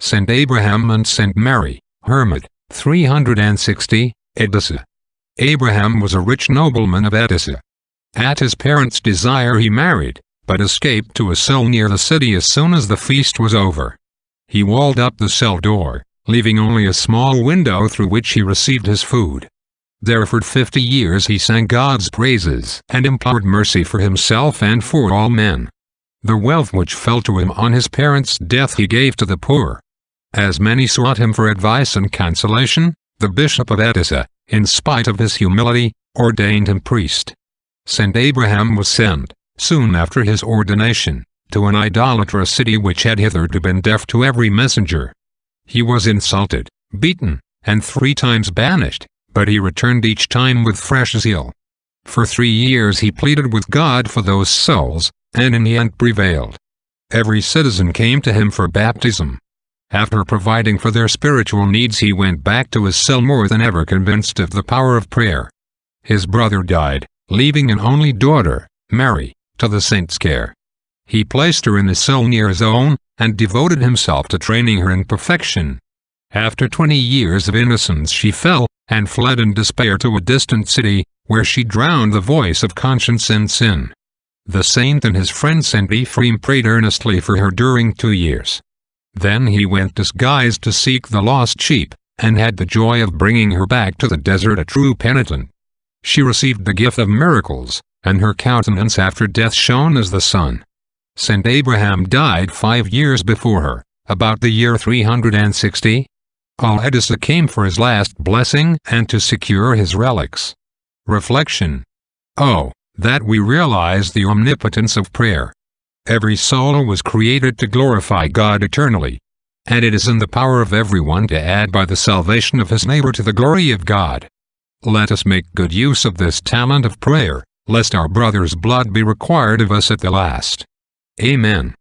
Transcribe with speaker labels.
Speaker 1: Saint Abraham and Saint Mary, Hermit, 360, Edessa. Abraham was a rich nobleman of Edessa. At his parents' desire he married, but escaped to a cell near the city as soon as the feast was over. He walled up the cell door, leaving only a small window through which he received his food. There for 50 years he sang God's praises and implored mercy for himself and for all men. The wealth which fell to him on his parents' death he gave to the poor. As many sought him for advice and consolation, the bishop of Edessa, in spite of his humility, ordained him priest. Saint Abraham was sent, soon after his ordination, to an idolatrous city which had hitherto been deaf to every messenger. He was insulted, beaten, and 3 times banished, but he returned each time with fresh zeal. For 3 years he pleaded with God for those souls, and in the end prevailed. Every citizen came to him for baptism. After providing for their spiritual needs he went back to his cell more than ever convinced of the power of prayer. His brother died, leaving an only daughter, Mary, to the saint's care. He placed her in a cell near his own, and devoted himself to training her in perfection. After 20 years of innocence she fell, and fled in despair to a distant city, where she drowned the voice of conscience and sin. The saint and his friend Saint Ephraim prayed earnestly for her during 2 years. Then he went disguised to seek the lost sheep, and had the joy of bringing her back to the desert a true penitent. She received the gift of miracles, and her countenance after death shone as the sun. Saint Abraham died 5 years before her, about the year 360. All Edessa came for his last blessing and to secure his relics. Reflection. Oh, that we realize the omnipotence of prayer. Every soul was created to glorify God eternally. And it is in the power of everyone to add by the salvation of his neighbor to the glory of God. Let us make good use of this talent of prayer, lest our brother's blood be required of us at the last. Amen.